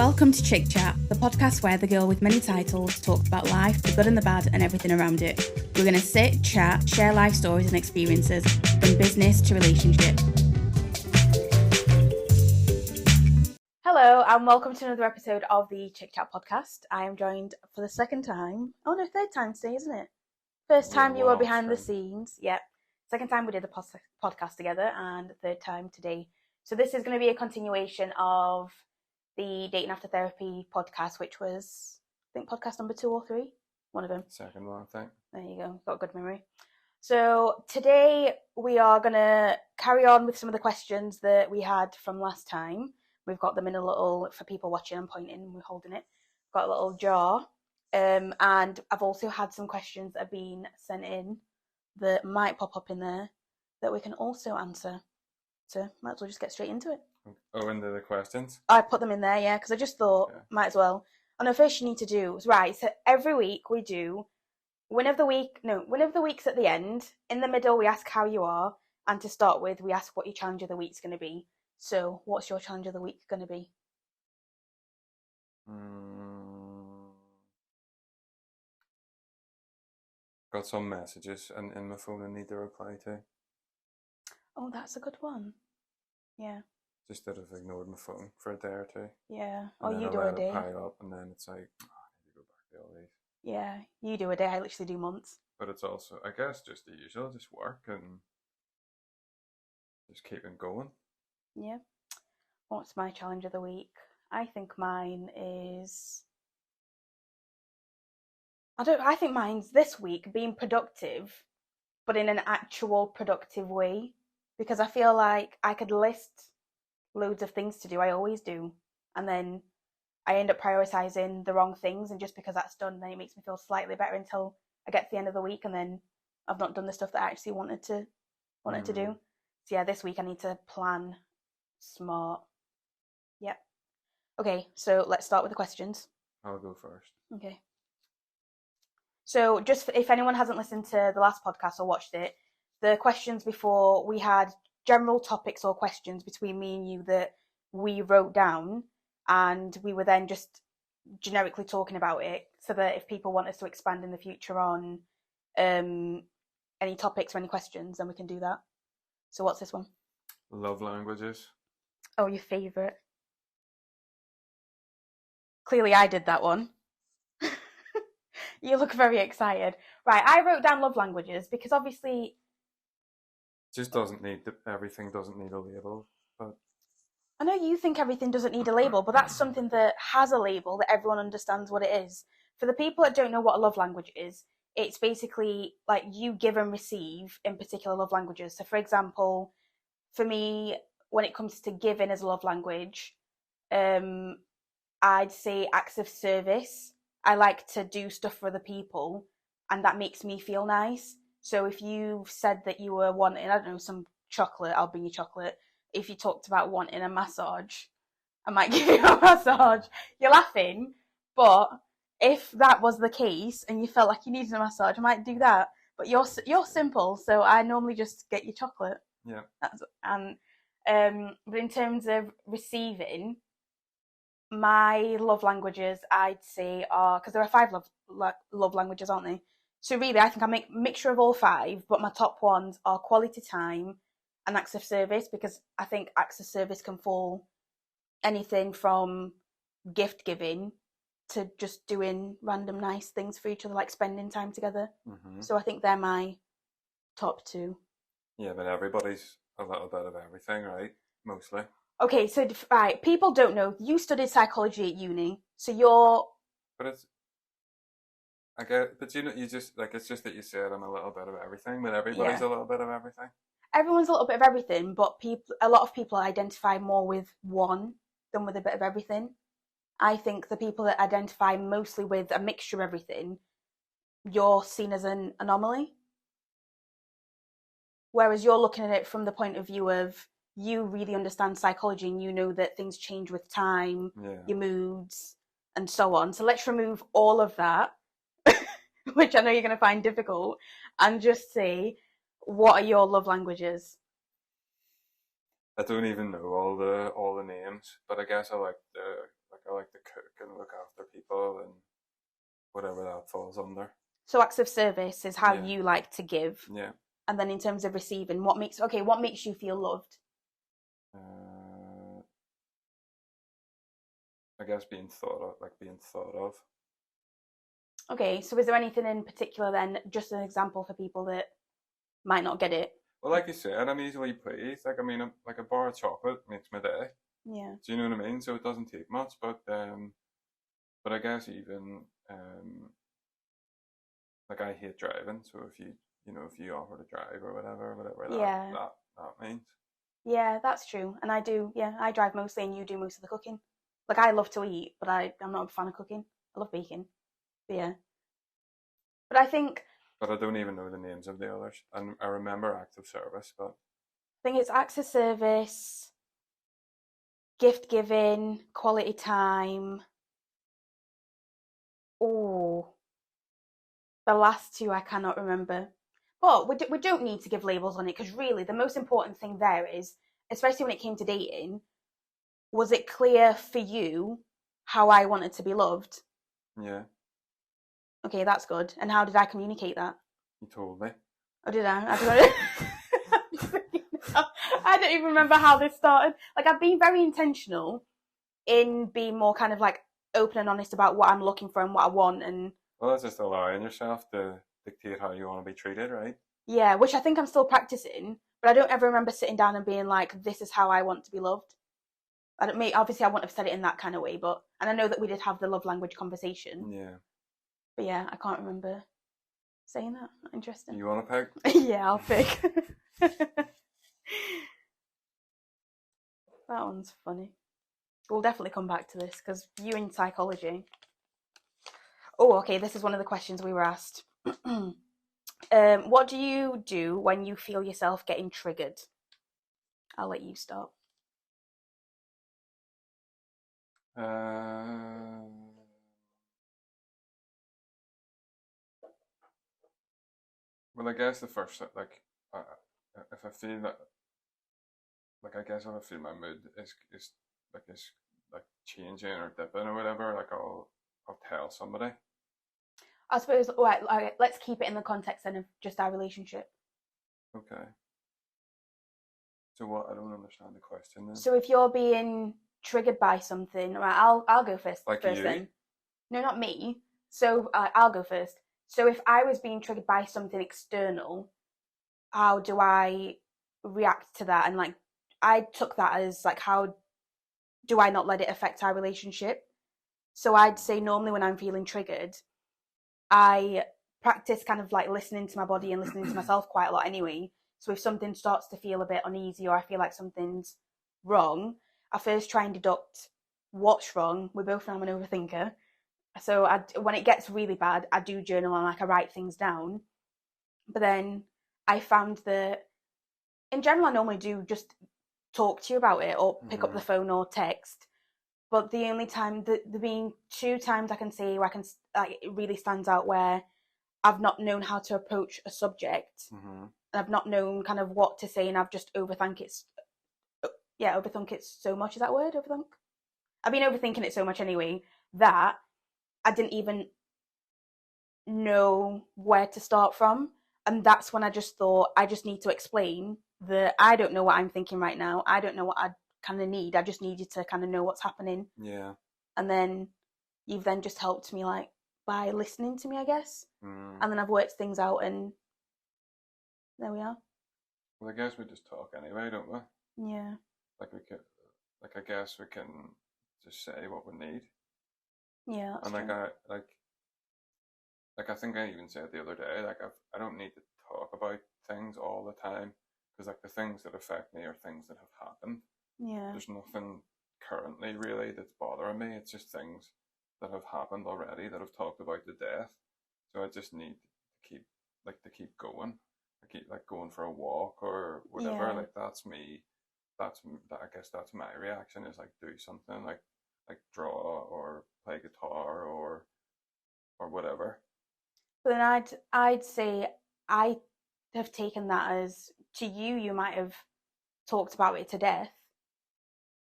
Welcome to Chik Chat, the podcast where the girl with many titles talks about life, the good and the bad, and everything around it. We're going to sit, chat, share life stories and experiences, from business to relationship. Hello, and welcome to another episode of the Chik Chat Podcast. I am joined for the third time today, isn't it? First time you were behind the scenes. Yep. Second time we did the podcast together, and third time today. So this is going to be a continuation of the Dating After Therapy podcast, which was, I think, podcast number 2 or 3. One of them. Second one, I think. There you go. Got a good memory. So today we are going to carry on with some of the questions that we had from last time. We've got them in a little, for people watching and pointing, we're holding it. Got a little jar. And I've also had some questions that have been sent in that might pop up in there that we can also answer. So might as well just get straight into it. Oh, into the questions? I put them in there, yeah, because I just thought, might as well. And the first you need to do is, right, so every week we do win of the week's at the end. In the middle, we ask how you are. And to start with, we ask what your challenge of the week's going to be. So what's your challenge of the week going to be? Got some messages in my phone I need to reply to. Oh, that's a good one. Yeah. Just that I've ignored my phone for a day or two. Yeah. And you do a day. Pile up, and then it's like, I need to go back to all these. Yeah, you do a day. I literally do months. But it's also, I guess, just the usual, just work and just keeping going. Yeah. What's my challenge of the week? I think mine is... I think mine's this week being productive, but in an actual productive way. Because I feel like I could list loads of things to do. I always do. And then I end up prioritising the wrong things. And just because that's done, then it makes me feel slightly better until I get to the end of the week. And then I've not done the stuff that I actually wanted to do. So yeah, this week I need to plan smart. Yep. Okay, so let's start with the questions. I'll go first. Okay. So just if anyone hasn't listened to the last podcast or watched it, the questions before, we had general topics or questions between me and you that we wrote down, and we were then just generically talking about it, so that if people want us to expand in the future on any topics or any questions, then we can do that. So what's this one? Love languages. Oh, your favourite. Clearly I did that one. You look very excited. Right, I wrote down love languages because obviously... Just everything doesn't need a label. But I know you think everything doesn't need a label, but that's something that has a label that everyone understands what it is. For the people that don't know what a love language is, it's basically like you give and receive in particular love languages. So for example, for me, when it comes to giving as a love language, I'd say acts of service. I like to do stuff for other people, and that makes me feel nice. So if you've said that you were wanting, I don't know, some chocolate, I'll bring you chocolate. If you talked about wanting a massage, I might give you a massage. You're laughing, but if that was the case and you felt like you needed a massage, I might do that. But you're simple, so I normally just get you chocolate. Yeah. But in terms of receiving, my love languages, I'd say, are, because there are 5 love languages, aren't they? So really, I think I make a mixture of all 5, but my top ones are quality time and acts of service, because I think acts of service can fall anything from gift giving to just doing random nice things for each other, like spending time together. Mm-hmm. So I think they're my top 2. Yeah, but everybody's a little bit of everything, right? Mostly. Okay, so right, people don't know. You studied psychology at uni, so you're... But it's... I get, but you just, like, it's just that you said I'm a little bit of everything, but everybody's a little bit of everything. Everyone's a little bit of everything, but a lot of people identify more with one than with a bit of everything. I think the people that identify mostly with a mixture of everything, you're seen as an anomaly. Whereas you're looking at it from the point of view of, you really understand psychology and you know that things change with time, your moods, and so on. So let's remove all of that, which I know you're going to find difficult, and just say, what are your love languages? I don't even know all the names, but I guess I like I like to cook and look after people and whatever that falls under. So acts of service is how you like to give. Yeah. And then in terms of receiving, what makes you feel loved? I guess being thought of. Okay, so is there anything in particular then, just an example for people that might not get it? Well, like you said, I'm easily pleased. Like, I mean, like a bar of chocolate makes my day. Yeah. Do you know what I mean? So it doesn't take much, but I guess even like I hate driving. So if you offer to drive or whatever that means. Yeah, that's true. And I do. Yeah, I drive mostly, and you do most of the cooking. Like, I love to eat, but I'm not a fan of cooking. I love baking. But yeah. But I think... But I don't even know the names of the others. And I remember acts of service, but... I think it's acts of service, gift giving, quality time. Oh, the last two I cannot remember. But we don't need to give labels on it, because really the most important thing there is, especially when it came to dating, was it clear for you how I wanted to be loved? Yeah. Okay, that's good. And how did I communicate that? You told me. Oh, did I? I don't even remember how this started. Like, I've been very intentional in being more kind of like open and honest about what I'm looking for and what I want. And well, that's just allowing yourself to dictate how you want to be treated, right? Yeah, which I think I'm still practicing, but I don't ever remember sitting down and being like, this is how I want to be loved. Obviously I wouldn't have said it in that kind of way, and I know that we did have the love language conversation. Yeah. But yeah, I can't remember saying that. Interesting. You want to pick? Yeah, I'll pick. That one's funny. We'll definitely come back to this, because you in psychology. Oh, okay, this is one of the questions we were asked. What do you do when you feel yourself getting triggered? I'll let you start. Well, I guess the first, like, if I feel that, like, I guess if I feel my mood is changing or dipping or whatever, like, I'll tell somebody. I suppose, all right, let's keep it in the context then of just our relationship. Okay. So what? I don't understand the question then. So if you're being triggered by something, right, I'll go first. Like first you? Then. No, not me. So I'll go first. So if I was being triggered by something external, how do I react to that? And like, I took that as like, how do I not let it affect our relationship? So I'd say normally when I'm feeling triggered, I practice kind of like listening to my body and listening to myself quite a lot anyway. So if something starts to feel a bit uneasy or I feel like something's wrong, I first try and deduct what's wrong. We both know I'm an overthinker. So when it gets really bad, I do journal and like I write things down. But then I found that in general, I normally do just talk to you about it or pick up the phone or text. But the only time, there being 2 times I can say where it really stands out where I've not known how to approach a subject, and I've not known kind of what to say, and I've just overthink it so much. Is that a word, overthink? I've been overthinking it so much anyway that I didn't even know where to start from. And that's when I just thought, I just need to explain that I don't know what I'm thinking right now. I don't know what I kind of need. I just need you to kind of know what's happening. Yeah. And then you've then just helped me like by listening to me, I guess. And then I've worked things out and there we are. Well, I guess we just talk anyway, don't we? Yeah. I guess we can just say what we need. Yeah, that's and true. I think I even said the other day, like I don't need to talk about things all the time, because like the things that affect me are things that have happened. Yeah. There's nothing currently really that's bothering me. It's just things that have happened already that have talked about the death. So I just need to keep going. I keep like going for a walk or whatever. Yeah. Like that's me. I guess that's my reaction, is like do something like draw or play guitar or whatever. But then I'd say I have taken that as, to you might have talked about it to death,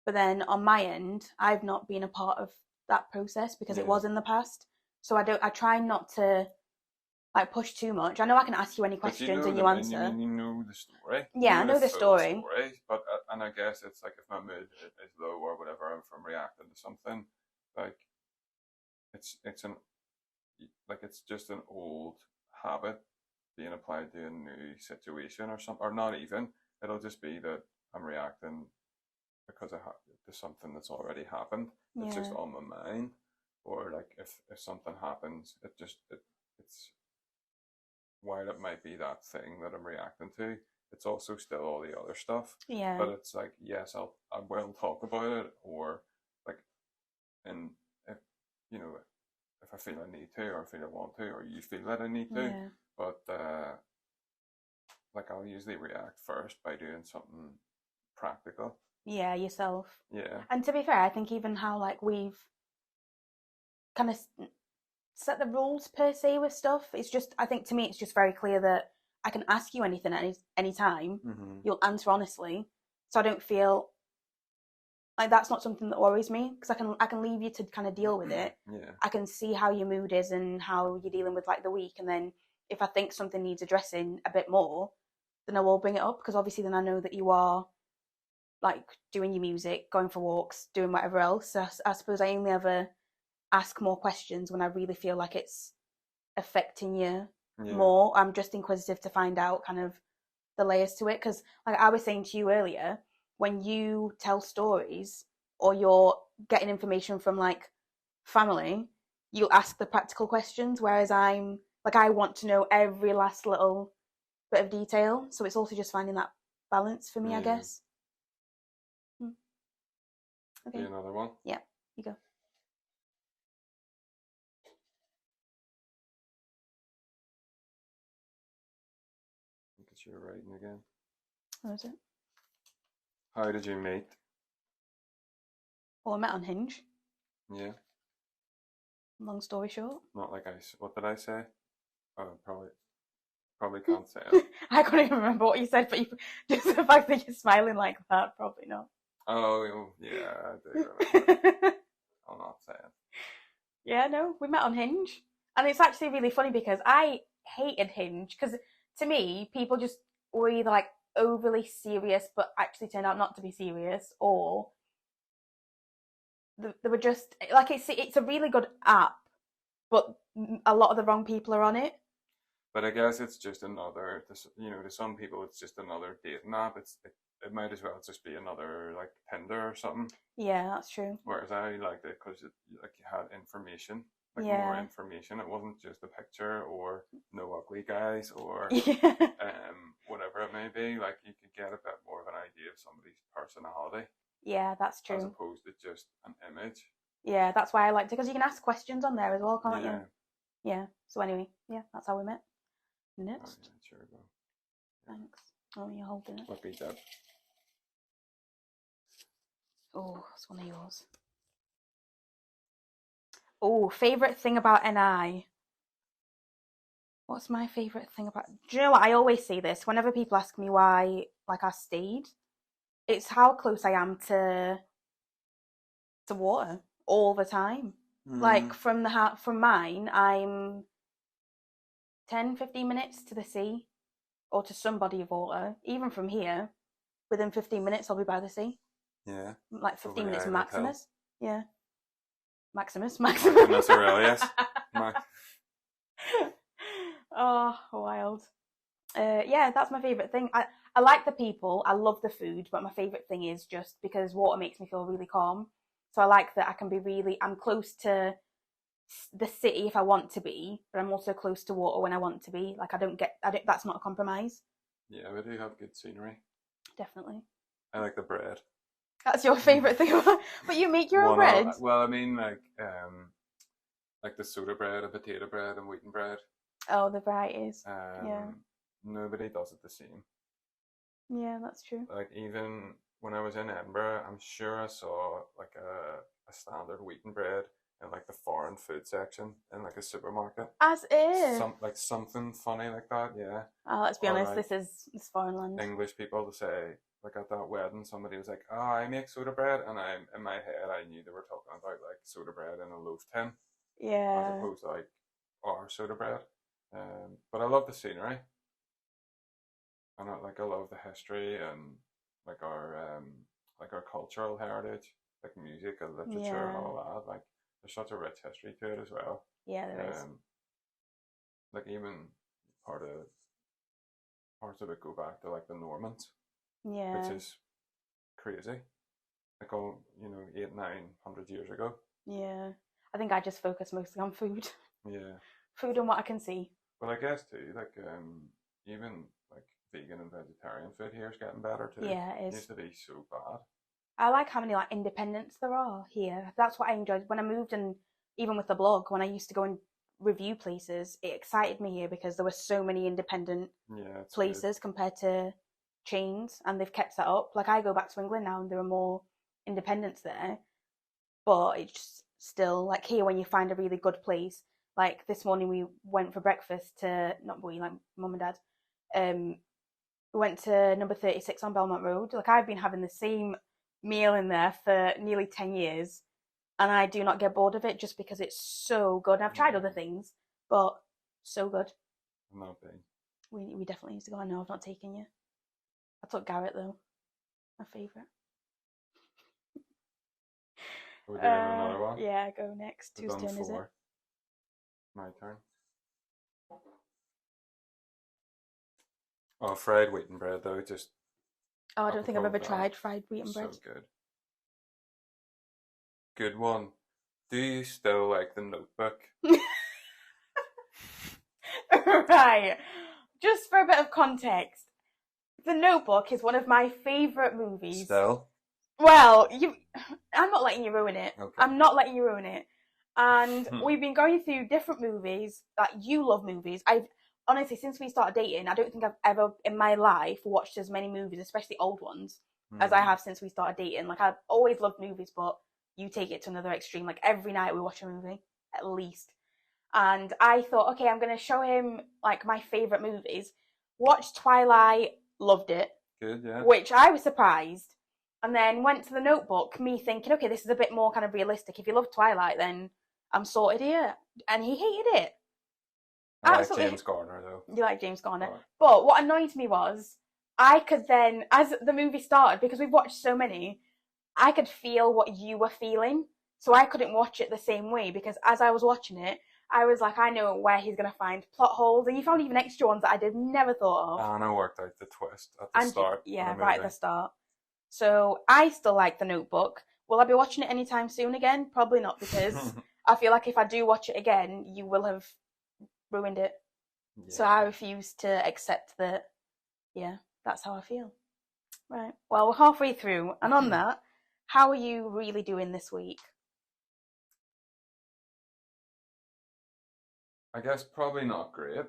but then on my end, I've not been a part of that process because it was in the past. So I try not to like push too much. I know I can ask you any questions and you answer. You know the story. Yeah, I know the story. But and I guess it's like if my mood is low or whatever, if I'm reacting to something, like it's just an old habit being applied to a new situation or something, or not even. It'll just be that I'm reacting because to something that's already happened. It's just on my mind, or like if something happens, it's while it might be that thing that I'm reacting to, it's also still all the other stuff. Yeah. But it's like, yes, I will talk about it, or like, and if you know, if I feel I need to, or I feel I want to, or you feel that I need to, but like I'll usually react first by doing something practical. Yeah, yourself. Yeah. And to be fair, I think even how like we've kind of set the rules per se with stuff, it's just, I think to me it's just very clear that I can ask you anything at any time. Mm-hmm. You'll answer honestly, so I don't feel like that's not something that worries me, because I can leave you to kind of deal with it. Yeah. I can see how your mood is and how you're dealing with like the week, and then if I think something needs addressing a bit more, then I will bring it up, because obviously then I know that you are like doing your music, going for walks, doing whatever else. So I suppose I only ever ask more questions when I really feel like it's affecting you more. I'm just inquisitive to find out kind of the layers to it, because like I was saying to you earlier, when you tell stories or you're getting information from like family, you'll ask the practical questions, whereas I'm like, I want to know every last little bit of detail. So it's also just finding that balance for me, I guess. Okay. Do another one? Yeah, you go. Look at you writing again. What was it? How did you meet? Well, I met on Hinge. Yeah. Long story short. Not like what did I say? Oh, probably can't say it. I can't even remember what you said, but just the fact that you're smiling like that, probably not. Oh, yeah, I do remember. I'll not say it. Yeah, no, we met on Hinge. And it's actually really funny because I hated Hinge, because to me, people just were either like overly serious but actually turned out not to be serious, or they were just like, it's a really good app, but a lot of the wrong people are on it. But I guess it's just another, to some people it's just another dating app. It might as well just be another like Tinder or something. Yeah, that's true. Whereas I liked it because you had information, like more information. It wasn't just a picture or no ugly guys or whatever it may be. Like you could get a bit more of an idea of somebody's personality. Yeah, that's true. As opposed to just an image. Yeah, that's why I liked it, because you can ask questions on there as well, can't you? Yeah. So anyway, yeah, that's how we met. Next. Oh, yeah, sure, Thanks. Oh, you're holding it. Look, that. Oh, that's one of yours. Oh, favourite thing about NI. What's my favourite thing about... Do you know what? I always say this. Whenever people ask me why like I stayed, it's how close I am to water all the time. Like from mine, I'm 10-15 minutes to the sea or to some body of water. Even from here, within 15 minutes I'll be by the sea. Yeah. Like 15 minutes Maximus. Yeah. Maximus Aurelius. Oh, wild. Yeah, that's my favourite thing. I like the people, I love the food, but my favourite thing is just because water makes me feel really calm. So I like that I'm close to the city if I want to be, but I'm also close to water when I want to be. Like that's not a compromise. Yeah, we do have good scenery. Definitely. I like the bread. That's your favourite thing about, but you make your own bread? Well, I mean, like the soda bread and potato bread and wheaten bread. Oh, the varieties. Yeah. Nobody does it the same. Yeah, that's true. Like even when I was in Edinburgh, I'm sure I saw like a standard wheaten bread in like the foreign food section in like a supermarket. As is. Something funny like that, yeah. Oh, let's be honest, like, this is foreign land. English people to say like at that wedding, somebody was like, "Oh, I make soda bread," and in my head, I knew they were talking about like soda bread in a loaf tin, as Yeah. opposed to like our soda bread. But I love the scenery, and I love the history and like our cultural heritage, like music and literature and Yeah. all that. Like there's such a rich history to it as well. Yeah, there is. Like even part of parts of it go back to like the Normans, which Yeah. is crazy. Like all 800-900 years ago. Yeah. I think I just focus mostly on food. Yeah. Food and what I can see. But I guess too, like even like vegan and vegetarian food here is getting better too. Yeah, it It is. used to be so bad. I like how many like independents there are here. That's what I enjoyed when I moved, and even with the blog, when I used to go and review places, it excited me here because there were so many independent Yeah, it's good. places compared to chains, and they've kept that up. Like I go back to England now, and there are more independents there, but it's just still like here when you find a really good place. Like this morning, we went for breakfast to not we like mum and dad. Um, we went to number 36 on Belmont Road. Like I've been having the same meal in there for nearly 10 years, and I do not get bored of it just because it's so good. And I've tried other Yeah, things, but so good. I'm not big. We definitely need to go. I know I've not taken you. I took Garrett though, my favourite. Are we doing another one? Yeah, go next. We've Whose done turn is it? 4. My turn. Oh, fried wheaten bread though, just Oh, I don't think I've apropos ever of that. tried fried wheaten So bread. good. Good one. Do you still like the Notebook? Right. Just for a bit of context, The Notebook is one of my favourite movies. Still? Well, I'm not letting you ruin it. Okay. I'm not letting you ruin it. And we've been going through different movies. That you love movies. I've honestly, since we started dating, I don't think I've ever in my life watched as many movies, especially old ones, as I have since we started dating. Like I've always loved movies, but you take it to another extreme. Like every night we watch a movie, at least. And I thought, okay, I'm gonna show him like my favourite movies. Watched Twilight, loved it. Good, yeah. Which I was surprised. And then went to The Notebook, me thinking, okay, this is a bit more kind of realistic. If you love Twilight, then I'm sorted here. And he hated it. I like Absolutely. James Garner though. You like James Garner. Oh. But what annoyed me was, I could then, as the movie started, because we've watched so many, I could feel what you were feeling. So I couldn't watch it the same way, because as I was watching it, I was like, I know where he's going to find plot holes. And you found even extra ones that I did never thought of. Anna worked out the twist at the start. Yeah, right at the start. So I still like The Notebook. Will I be watching it anytime soon again? Probably not, because I feel like if I do watch it again, you will have ruined it. Yeah. So I refuse to accept that, yeah, that's how I feel. Right. Well, we're halfway through. And on that, how are you really doing this week? I guess probably not great.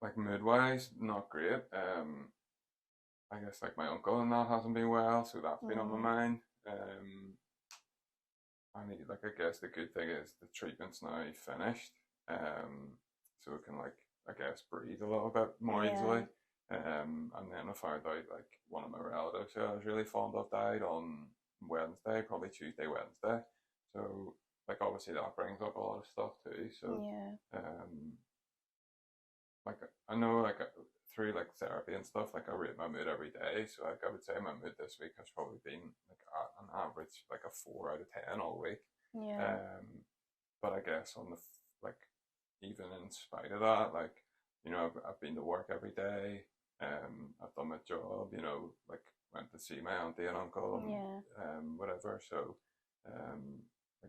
Like mood-wise, not great. I guess like my uncle and that hasn't been well, so that's been on my mind. I guess the good thing is the treatment's now finished. So we can I guess breathe a little bit more easily. And then I found out like one of my relatives who I was really fond of died on Wednesday, probably Tuesday, Wednesday. So like obviously that brings up a lot of stuff too. So I know through therapy and stuff, I rate my mood every day. So I would say my mood this week has probably been at an average a 4 out of 10 all week. Yeah. But I guess on the even in spite of that, I've been to work every day. I've done my job. Went to see my auntie and uncle and whatever. So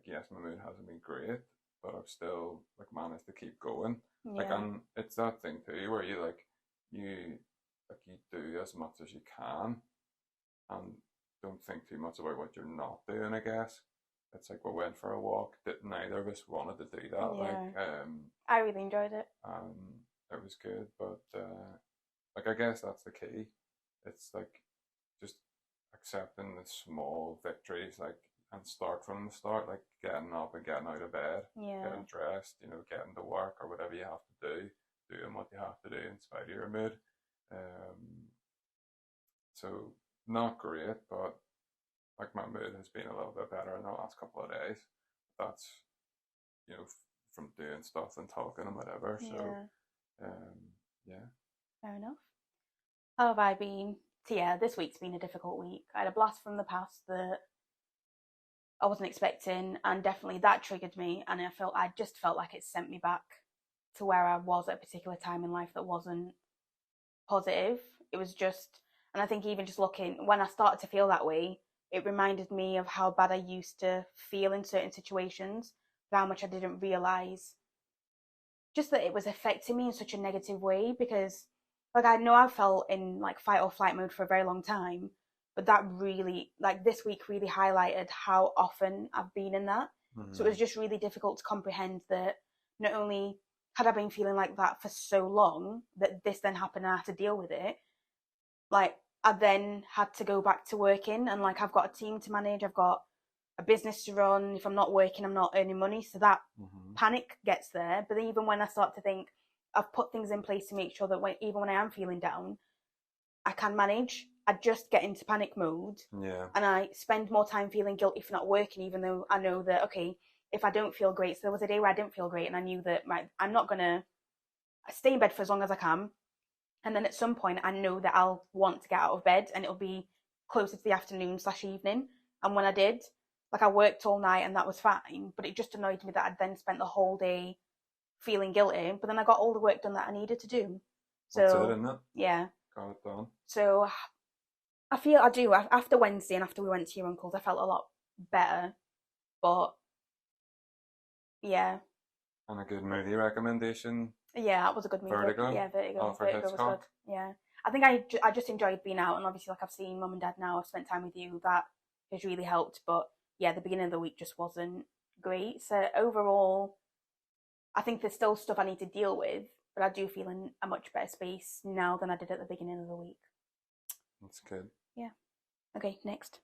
yes, my mood hasn't been great, but I've still managed to keep going. Yeah. And it's that thing too where you do as much as you can and don't think too much about what you're not doing, I guess. It's we went for a walk. Neither of us wanted to do that. Yeah. I really enjoyed it. It was good, but I guess that's the key. It's just accepting the small victories, and start from the start, getting up and getting out of bed, getting dressed, getting to work or whatever you have to do, doing what you have to do in spite of your mood. So not great, but like my mood has been a little bit better in the last couple of days. That's, from doing stuff and talking and whatever. So Yeah, yeah. fair enough. How have I been? So yeah, this week's been a difficult week. I had a blast from the past that I wasn't expecting, and definitely that triggered me, and I just felt like it sent me back to where I was at a particular time in life that wasn't positive. It was just, and I think even just looking, when I started to feel that way, it reminded me of how bad I used to feel in certain situations, but how much I didn't realize just that it was affecting me in such a negative way. Because like I know I felt in like fight or flight mode for a very long time, but that really, like, this week really highlighted how often I've been in that. So it was just really difficult to comprehend that not only had I been feeling like that for so long, that this then happened and I had to deal with it. Like, I then had to go back to working, and like I've got a team to manage, I've got a business to run. If I'm not working, I'm not earning money. So that panic gets there. But even when I start to think, I've put things in place to make sure that even when I am feeling down, I can manage. I just get into panic mode. Yeah. And I spend more time feeling guilty for not working, even though I know that, okay, if I don't feel great, so there was a day where I didn't feel great, and I knew that I'm not going to stay in bed for as long as I can. And then at some point, I know that I'll want to get out of bed, and it'll be closer to the afternoon/evening. And when I did, like, I worked all night and that was fine, but it just annoyed me that I'd then spent the whole day feeling guilty. But then I got all the work done that I needed to do. That's So, it, isn't it? yeah. Got it done. So I feel I do. After Wednesday and after we went to your uncle's, I felt a lot better. But yeah. And a good movie recommendation. Yeah, that was a good movie. Vertigo. Yeah, Vertigo. Alfred Vertigo was Hitchcock. good. Yeah. I think I just enjoyed being out, and obviously, like, I've seen Mum and Dad now, I've spent time with you, that has really helped. But yeah, the beginning of the week just wasn't great. So overall, I think there's still stuff I need to deal with, but I do feel in a much better space now than I did at the beginning of the week. That's good. Yeah. Okay, next.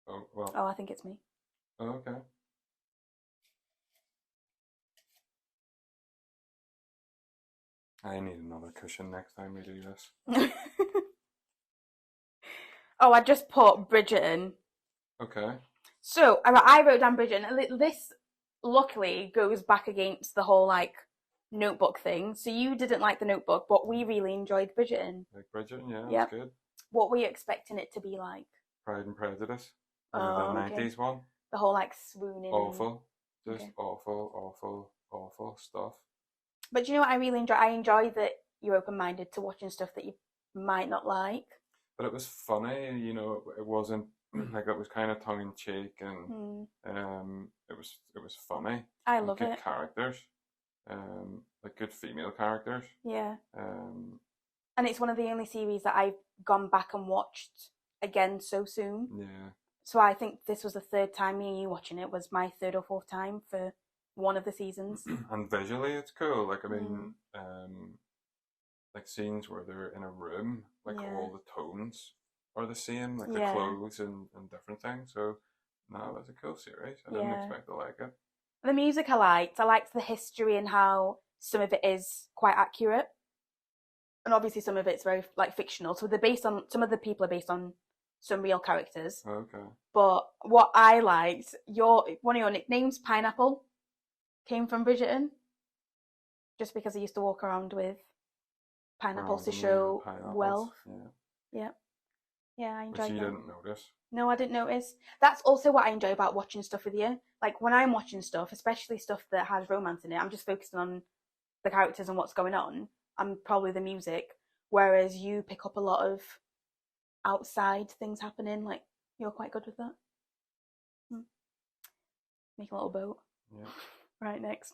Oh, well. Oh, I think it's me. Oh, okay. I need another cushion next time we do this. Oh, I just put Bridgerton. Okay. So I wrote down Bridgerton. This luckily goes back against the whole like Notebook thing. So you didn't like the Notebook, but we really enjoyed Bridgerton. Like Bridgerton, yeah, Yep. that's good. What were you expecting it to be like? Pride and Prejudice. Oh, The okay. 90s one. The whole like swooning. Awful. Just Okay. awful stuff. But do you know what I really enjoy? I enjoy that you're open-minded to watching stuff that you might not like. But it was funny, it wasn't like, it was kind of tongue in cheek, and it was funny. I love good it. Characters, like good female characters. Yeah. And it's one of the only series that I've gone back and watched again so soon. Yeah. So I think this was the third time me and you watching it. Was my third or fourth time for one of the seasons. And visually, it's cool. Like, I mean, like scenes where they're in a room, like all the tones are the same, like the clothes and different things. So, no, that's a cool series. I didn't expect to like it. The music I liked. I liked the history and how some of it is quite accurate, and obviously some of it's very like fictional. So they're based on, some of the people are based on some real characters. Okay. But what I liked, one of your nicknames, Pineapple, came from Bridgerton, just because I used to walk around with pineapples to show wealth. Yeah, I enjoyed that. Which you didn't notice. No, I didn't notice. That's also what I enjoy about watching stuff with you. Like, when I'm watching stuff, especially stuff that has romance in it, I'm just focusing on the characters and what's going on, and probably the music. Whereas you pick up a lot of outside things happening. Like, you're quite good with that. Make a little boat. Yeah. Right, next.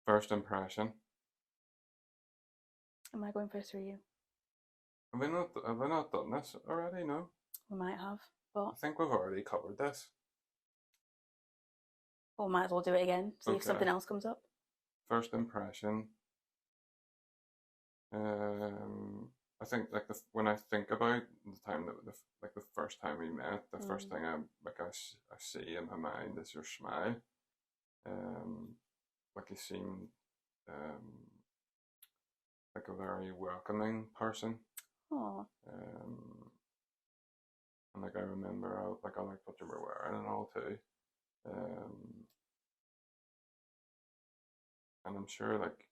First impression. Am I going first or you? Have we not done this already? No. We might have, but I think we've already covered this. Well, might as well do it again. See if something else comes up. First impression. I think like when I think about the time that the first time we met, the first thing I see in my mind is your smile. Like you seem like a very welcoming person. Oh. And like I remember, I liked what you were wearing and all too. And I'm sure like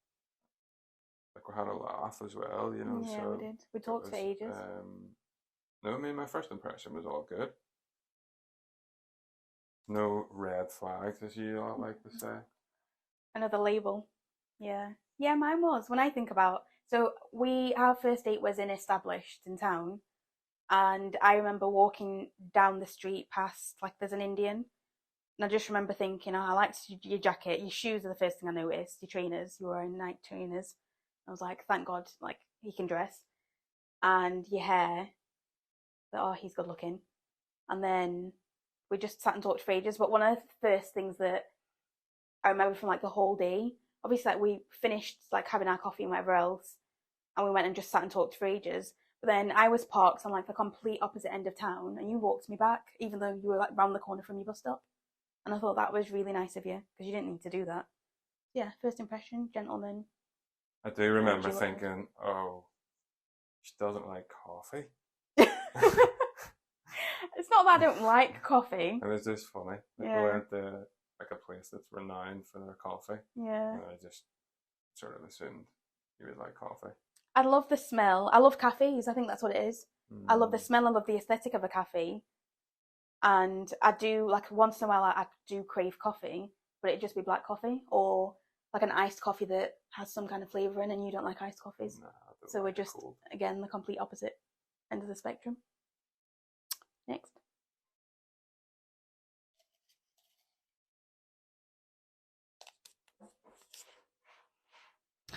we had a laugh as well, you know. Yeah, so we did. We talked for ages. No, I mean my first impression was all good. No red flags, as you all like to say. Another label. Yeah. Yeah, mine was. When I think about, so our first date was in Established in town, and I remember walking down the street past, like, there's an Indian, and I just remember thinking, oh, I liked your jacket. Your shoes are the first thing I noticed. Your trainers, you were wearing Nike trainers. I was like, thank God, like, he can dress. And your hair, oh, he's good looking. And then we just sat and talked for ages. But one of the first things that I remember from like the whole day, obviously, like, we finished like having our coffee and whatever else, and we went and just sat and talked for ages. But then I was parked on like the complete opposite end of town, and you walked me back, even though you were like round the corner from your bus stop. And I thought that was really nice of you, because you didn't need to do that. Yeah, first impression, gentleman. I do remember thinking, oh, she doesn't like coffee. It's not that I don't like coffee. It was just funny. Like, Yeah. we went to like a place that's renowned for their coffee. Yeah. And I just sort of assumed you would like coffee. I love the smell. I love cafes. I think that's what it is. I love the smell. I love the aesthetic of a cafe. And I do, like, once in a while, I do crave coffee, but it'd just be black coffee or like an iced coffee that has some kind of flavour in, and you don't like iced coffees. Nah, so we're just, again, the complete opposite end of the spectrum. Next.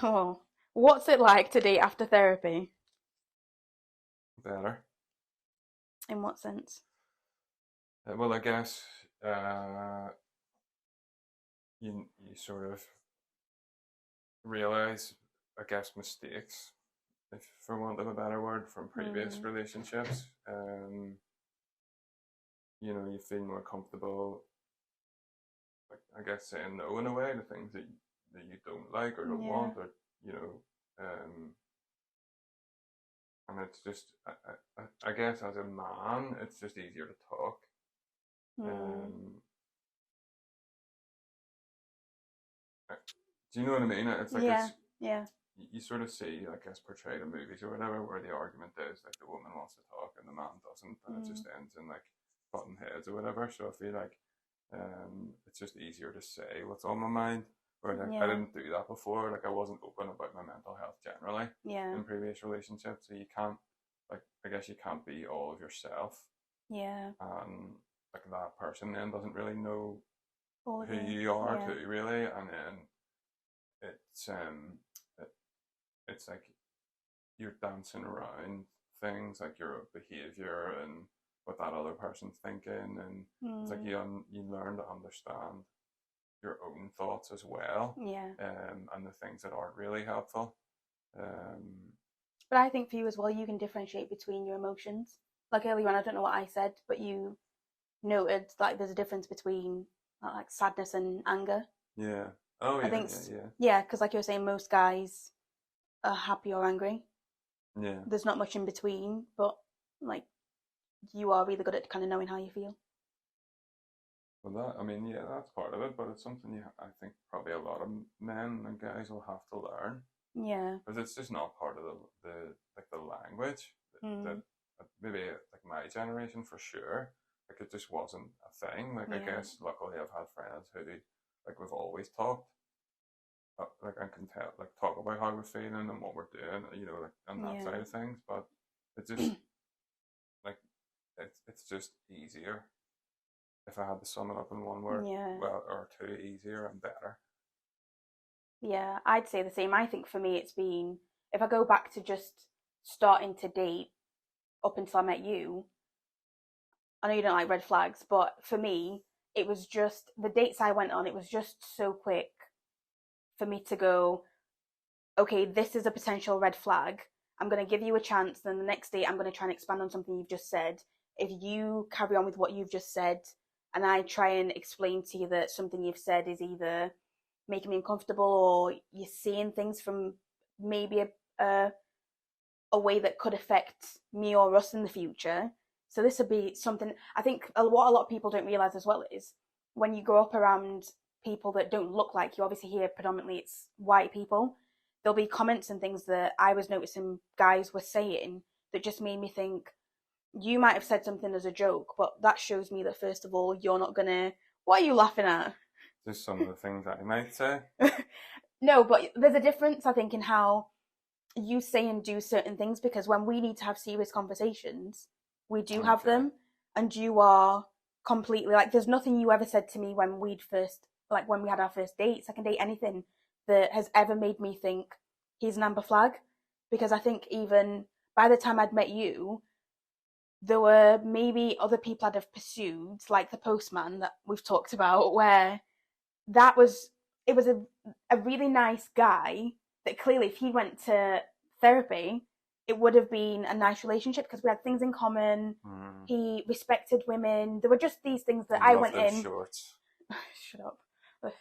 Oh, what's it like to date after therapy? Better. In what sense? Well, I guess you sort of realize, I guess, mistakes, if for want of a better word, from previous relationships. You know, you feel more comfortable, like, I guess, saying no in a way to things that you don't like or don't want, or, you know, and it's just, I guess, as a man, it's just easier to talk. Do you know what I mean? It's like, you sort of see, I guess, portrayed in movies or whatever, where the argument is like the woman wants to talk and the man doesn't, and it just ends in like button heads or whatever. So I feel like it's just easier to say what's on my mind. Or like, I didn't do that before. Like, I wasn't open about my mental health generally in previous relationships. So you can't, like, I guess you can't be all of yourself. Yeah. Like, that person then doesn't really know who you are too, really. And then it's like you're dancing around things, like your behavior and what that other person's thinking, and it's like you learn to understand your own thoughts as well, and the things that aren't really helpful. But I think for you as well, you can differentiate between your emotions. Like earlier on, I don't know what I said, but you noted like there's a difference between like sadness and anger. Yeah. Oh, yeah. I think because like you were saying, most guys are happy or angry. Yeah. There's not much in between, but like you are really good at kind of knowing how you feel. Well, I mean, yeah, that's part of it, but it's something I think probably a lot of men and guys will have to learn. Yeah. Because it's just not part of the language that maybe like my generation for sure, like it just wasn't a thing. Like I guess luckily I've had friends who like we've always talked, like I can talk about how we're feeling and what we're doing, you know, like on that side of things. But it just like it's just easier. If I had to sum it up in one word, well, or two, easier and better. Yeah, I'd say the same. I think for me it's been, if I go back to just starting to date up until I met you, I know you don't like red flags, but for me, it was just the dates I went on, it was just so quick for me to go, okay, this is a potential red flag. I'm going to give you a chance. Then the next day, I'm going to try and expand on something you've just said. If you carry on with what you've just said, and I try and explain to you that something you've said is either making me uncomfortable or you're seeing things from maybe a way that could affect me or us in the future. So this would be something, I think what a lot of people don't realise as well is when you grow up around people that don't look like you, obviously here predominantly it's white people, there'll be comments and things that I was noticing guys were saying that just made me think, you might have said something as a joke, but that shows me that first of all, you're not gonna, what are you laughing at? Just some of the things that I might say. No, but there's a difference, I think, in how you say and do certain things, because when we need to have serious conversations, we do have them, and you are completely, like, there's nothing you ever said to me when we had our first date, second date, anything that has ever made me think he's an amber flag, because I think even by the time I'd met you, there were maybe other people I'd have pursued, like the postman that we've talked about, where it was a really nice guy that clearly if he went to therapy, it would have been a nice relationship because we had things in common. He respected women. There were just these things that I went in. Shorts. Shut up. The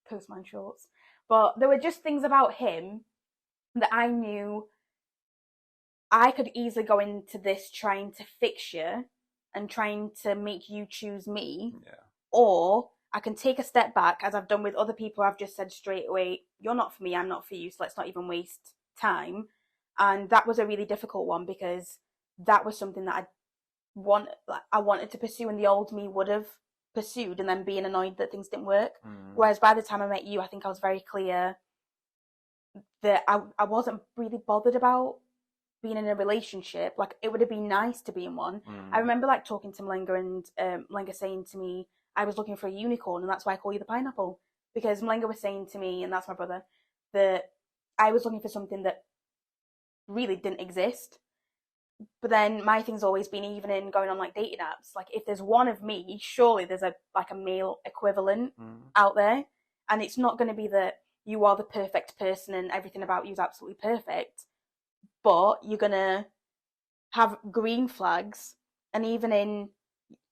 postman shorts. But there were just things about him that I knew I could easily go into this trying to fix you and trying to make you choose me. Yeah. Or I can take a step back, as I've done with other people. I've just said straight away, you're not for me, I'm not for you, so let's not even waste time. And that was a really difficult one because that was something that I wanted to pursue, and the old me would have pursued, and then being annoyed that things didn't work. Whereas by the time I met you, I think I was very clear that I wasn't really bothered about being in a relationship. Like, it would have been nice to be in one. I remember like talking to Mlenga and Mlenga saying to me, I was looking for a unicorn, and that's why I call you the pineapple. Because Mlenga was saying to me, and that's my brother, that I was looking for something that really didn't exist. But then my thing's always been, even in going on like dating apps, like if there's one of me, surely there's a male equivalent out there. And it's not going to be that you are the perfect person and everything about you is absolutely perfect, but you're going to have green flags, and even in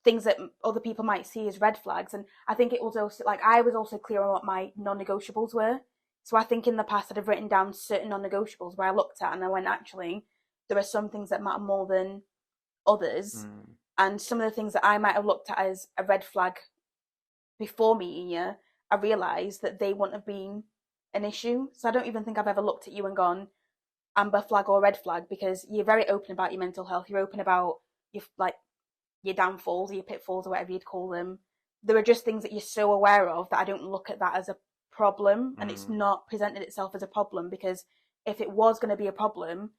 things that other people might see as red flags. And I think it was also, like, I was also clear on what my non-negotiables were. So I think in the past I'd have written down certain non-negotiables where I looked at and I went, actually, there are some things that matter more than others. And some of the things that I might have looked at as a red flag before meeting you, I realised that they wouldn't have been an issue. So I don't even think I've ever looked at you and gone, amber flag or red flag, because you're very open about your mental health. You're open about your downfalls or your pitfalls or whatever you'd call them. There are just things that you're so aware of that I don't look at that as a problem, and it's not presented itself as a problem, because if it was going to be a problem,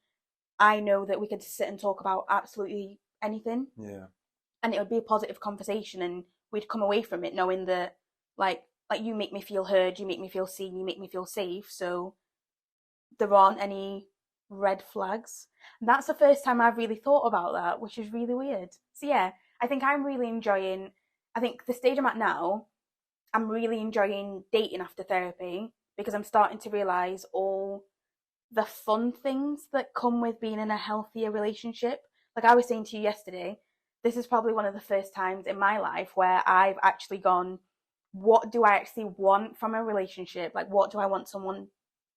I know that we could sit and talk about absolutely anything. Yeah. And it would be a positive conversation, and we'd come away from it knowing that like you make me feel heard, you make me feel seen, you make me feel safe, so there aren't any red flags. And that's the first time I've really thought about that, which is really weird. So yeah, I think I'm really enjoying, I think the stage I'm at now, I'm really enjoying dating after therapy, because I'm starting to realise all the fun things that come with being in a healthier relationship. Like I was saying to you yesterday, this is probably one of the first times in my life where I've actually gone, what do I actually want from a relationship? Like, what do I want someone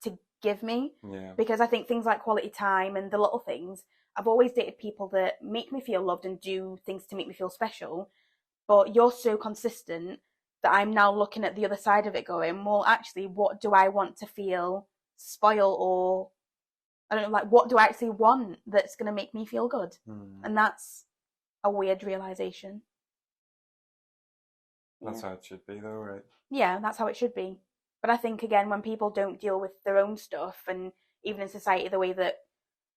to give me? Yeah. Because I think things like quality time and the little things, I've always dated people that make me feel loved and do things to make me feel special. But you're so consistent that I'm now looking at the other side of it going, well, actually, what do I want to feel spoil, or I don't know, like, what do I actually want that's going to make me feel good? And that's a weird realization. That's how it should be, though, right? Yeah, that's how it should be. But I think, again, when people don't deal with their own stuff, and even in society, the way that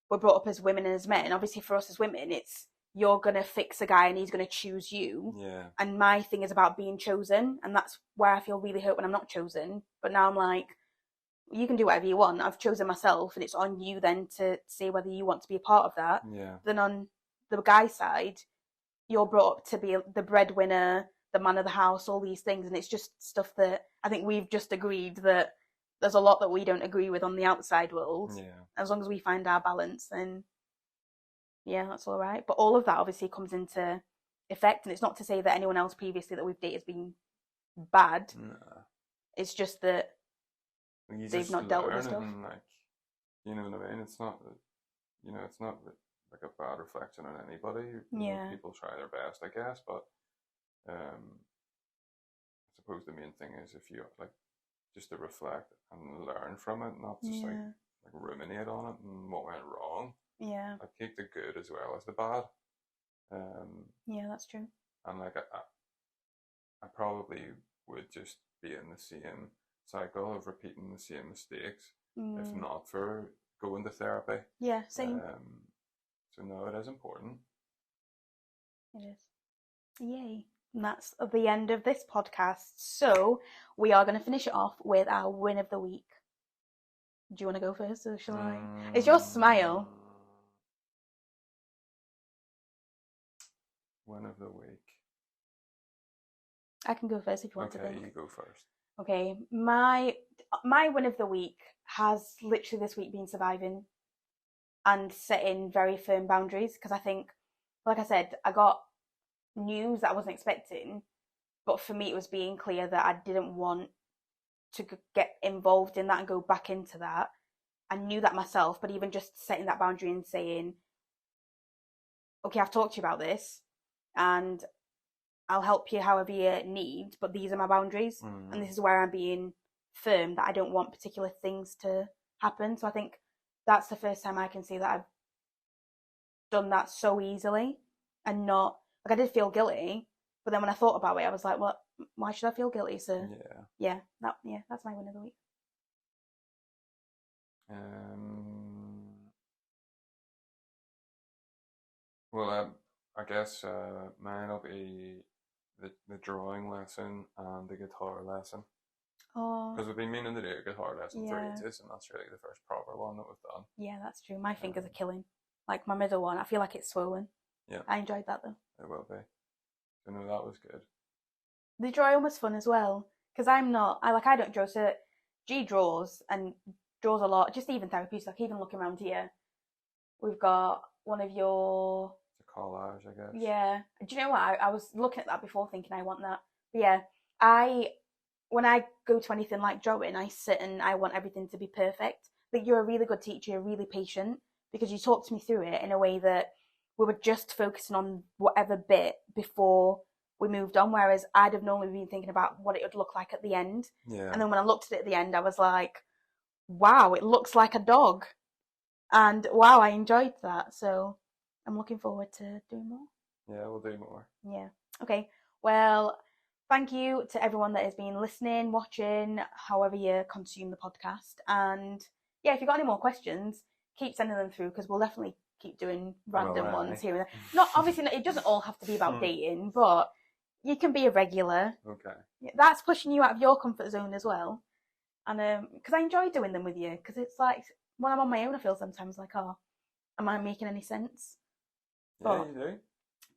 we're brought up as women and as men, obviously for us as women, it's you're going to fix a guy and he's going to choose you. Yeah. And my thing is about being chosen, and that's where I feel really hurt when I'm not chosen. But now I'm like, you can do whatever you want. I've chosen myself, and it's on you then to say whether you want to be a part of that. Yeah. Then on the guy side, you're brought up to be the breadwinner, the man of the house, all these things, and it's just stuff that I think we've just agreed that there's a lot that we don't agree with on the outside world. Yeah. As long as we find our balance, then yeah, that's all right. But all of that obviously comes into effect, and it's not to say that anyone else previously that we've dated has been bad. No. It's just that You they've just not dealt with learn the stuff. and, like, You know what I mean? It's not, it's not like a bad reflection on anybody. People try their best, I guess, but I suppose the main thing is if you like just to reflect and learn from it, not just like ruminate on it and what went wrong. Yeah. Like take the good as well as the bad. Yeah, that's true. And like I probably would just be in the same cycle of repeating the same mistakes if not for going to therapy. Yeah, same. So no, it is important. It is. Yay. And that's the end of this podcast. So we are going to finish it off with our win of the week. Do you want to go first, or shall I? It's your smile. Win of the week. I can go first if you want to think. Okay, you go first. Okay, my win of the week has literally this week been surviving and setting very firm boundaries, because I think, like I said, I got news that I wasn't expecting, but for me it was being clear that I didn't want to get involved in that and go back into that. I knew that myself, but even just setting that boundary and saying, okay, I've talked to you about this and I'll help you however you need, but these are my boundaries and this is where I'm being firm that I don't want particular things to happen. So I think that's the first time I can see that I've done that so easily and not, like, I did feel guilty, but then when I thought about it, I was like, well, why should I feel guilty? So that's my win of the week. Well, I guess mine will be the drawing lesson and the guitar lesson. Oh, because we've been meaning to do a guitar lesson for ages, and that's really the first proper one that we've done. Yeah, that's true. My fingers are killing. Like my middle one, I feel like it's swollen. Yeah, I enjoyed that though. It will be. So no, that was good. The drawing was fun as well, because I don't draw, so G draws and draws a lot, just even therapeutic, like even looking around here, we've got one of your... It's a collage, I guess. Yeah. Do you know what? I was looking at that before thinking I want that. But yeah, when I go to anything like drawing, I sit and I want everything to be perfect. Like, you're a really good teacher, you're really patient, because you talked me through it in a way that we were just focusing on whatever bit before we moved on, whereas I'd have normally been thinking about what it would look like at the end. Yeah. And then when I looked at it at the end, I was like, wow, it looks like a dog. And wow, I enjoyed that. So I'm looking forward to doing more. Yeah, we'll do more. Yeah. Okay. Well, thank you to everyone that has been listening, watching, however you consume the podcast. And yeah, if you've got any more questions, keep sending them through, because we'll definitely keep doing random ones here and there. Not obviously, it doesn't all have to be about dating, but you can be a regular. Okay. That's pushing you out of your comfort zone as well. And because I enjoy doing them with you, because it's like when I'm on my own, I feel sometimes like, oh, am I making any sense? Yeah, you do.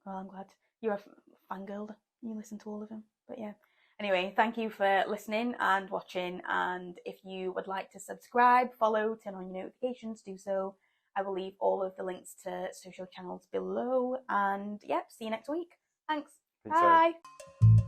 Well, I'm glad you're a fangirl. You listen to all of them. But yeah. Anyway, thank you for listening and watching. And if you would like to subscribe, follow, turn on your notifications, do so. I will leave all of the links to social channels below. And yeah, see you next week. Thanks. Peace Bye. out.